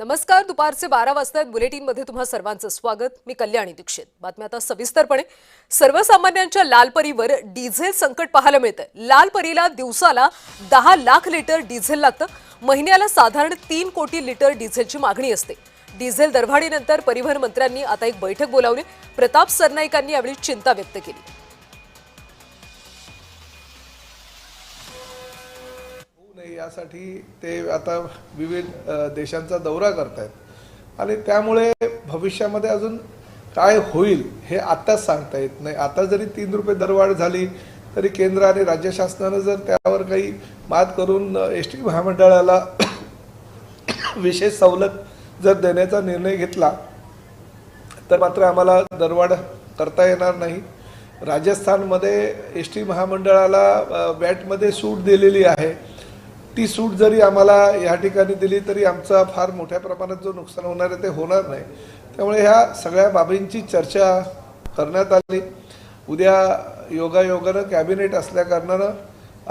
नमस्कार. दुपारचे 12 वाजता बुलेटिनमध्ये तुम्हा सर्वांचं स्वागत. मी कल्याणी दीक्षित. बातम्या आता सविस्तरपणे. सर्वसामान्यांच्या लालपरीवर डिझेल संकट पाहायला मिळतं. लालपरीला दिवसाला 10 लाख लिटर डिझेल लागतं. महिन्याला साधारण 3 कोटी लिटर डिझेलची मागणी असते. डिझेल दरवाढीनंतर परिवहन मंत्र्यांनी आता एक बैठक बोलावली. प्रताप सरनाईकांनी यावेळी चिंता व्यक्त केली. यासाठी ते आता विविध देशांचा दौरा करतायत आणि त्यामुळे भविष्यामध्ये अजून काय होईल हे आताच सांगता येत नाही. आता जरी 3 रुपये दरवाढ झाली तरी केंद्र आणि राज्य शासनाने जर त्यावर काही मात करून एसटी महामंडळाला विशेष सवलत जर देण्याचा निर्णय घेतला तर मात्र आम्हाला दरवाढ करता येणार नाही. राजस्थानमध्ये एसटी महामंडळाला वॅटमध्ये सूट दिलेली आहे. ती सूट जरी आम्हाला या ठिकाणी दिली तरी आमचा फार मोठ्या प्रमाणात जो नुकसान होणार आहे ते होणार नाही. त्यामुळे ह्या सगळ्या बाबींची चर्चा करण्यात आली. उद्या योगायोगानं कॅबिनेट असल्याकारणानं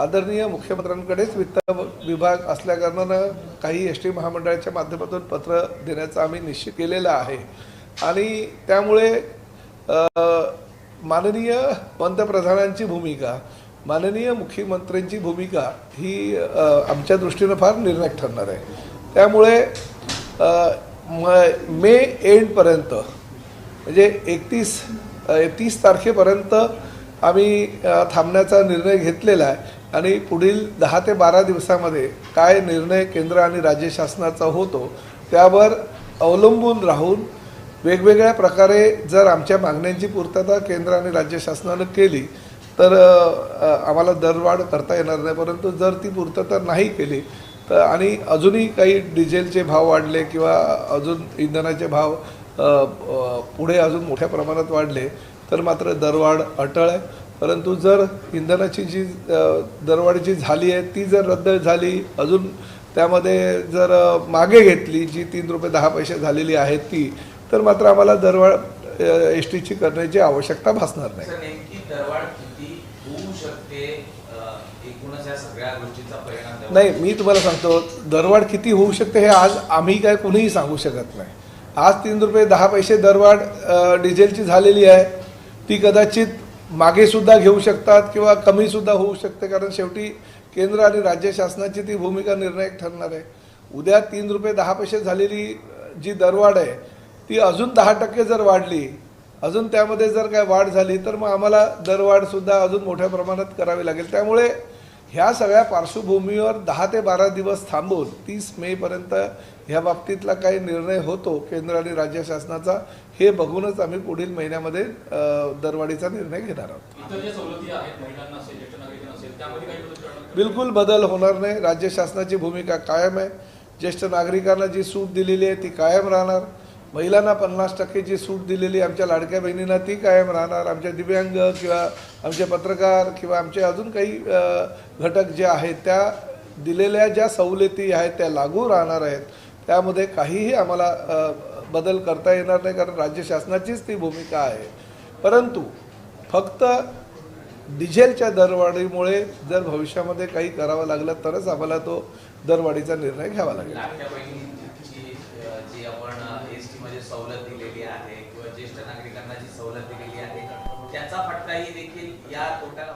आदरणीय मुख्यमंत्र्यांकडेच वित्त विभाग असल्याकारणानं काही एस टी महामंडळाच्या माध्यमातून पत्र देण्याचं आम्ही निश्चित केलेलं आहे आणि त्यामुळे माननीय पंतप्रधानांची भूमिका, माननीय मुख्यमंत्र्यांची भूमिका ही आमच्या दृष्टीनं फार निर्णायक ठरणार आहे. त्यामुळे मे एंडपर्यंत म्हणजे 30 तारखेपर्यंत आम्ही थांबण्याचा निर्णय घेतलेला आहे आणि पुढील 10 ते 12 दिवसामध्ये काय निर्णय केंद्र आणि राज्य शासनाचा होतो त्यावर अवलंबून राहून वेगवेगळ्या प्रकारे जर आमच्या मागण्यांची पूर्तता केंद्र आणि राज्य शासनानं केली तर आम्हाला दरवाढ करता येणार नाही. परंतु जर ती पूर्तता नाही केली तर आणि अजूनही काही डिझेलचे भाव वाढले किंवा अजून इंधनाचे भाव पुढे अजून मोठ्या प्रमाणात वाढले तर मात्र दरवाढ अटळ आहे. परंतु जर इंधनाची जी दरवाढ जी झाली आहे ती जर रद्द झाली, अजून त्यामध्ये जर मागे घेतली जी 3 रुपये 10 पैसे झालेली आहे ती, तर मात्र आम्हाला दरवाढ एस टीची करण्याची आवश्यकता भासणार नाही. नाही, मी तुम्हाला सांगतो दरवाढ किती होऊ शकते हे आज आम्ही काय कुणीही सांगू शकत नाही. आज 3 रुपये 10 पैसे दरवाढ डिझेलची झालेली आहे. ती कदाचित मागे सुद्धा घेऊ शकतात किंवा कमी सुद्धा होऊ शकते, कारण शेवटी केंद्र आणि राज्य शासनाची ती भूमिका निर्णायक ठरणार आहे. उद्या 3 रुपये 10 पैसे झालेली जी दरवाढ आहे ती अजून 10% जर वाढली, अजून त्यामध्ये जर काय वाढ झाली तर मग आम्हाला दरवाढ सुद्धा अजून मोठ्या प्रमाणात करावी लागेल. त्यामुळे ह्या सगळ्या पार्श्वभूमीवर 10 ते 12 दिवस थांबून 30 मेपर्यंत ह्या बाबतीतला काही निर्णय होतो केंद्र आणि राज्य शासनाचा हे बघूनच आम्ही पुढील महिन्यामध्ये दरवाढीचा निर्णय घेणार आहोत. बिलकुल बदल होणार नाही. राज्य शासनाची भूमिका कायम आहे. ज्येष्ठ नागरिकांना जी सूट दिलेली आहे ती कायम राहणार. महिलांना 50% जी सूट दिलेली आमच्या लाडक्या बहिणींना ती कायम राहणार. आमच्या दिव्यांग किंवा आमचे पत्रकार किंवा आमचे अजून काही घटक जे आहेत त्या दिलेल्या ज्या सवलती आहेत त्या लागू राहणार आहेत. त्यामध्ये काहीही आम्हाला बदल करता येणार नाही, कारण राज्य शासनाचीच ती भूमिका आहे. परंतु फक्त डिझेलच्या दरवाढीमुळे जर भविष्यामध्ये काही करावं लागलं तरच आम्हाला तो दरवाढीचा निर्णय घ्यावा लागेल. सवलत दिलेली आहे किंवा ज्येष्ठ नागरिकांना जी सवलत दिलेली आहे त्याचा फटकाही देखील या तोट्याला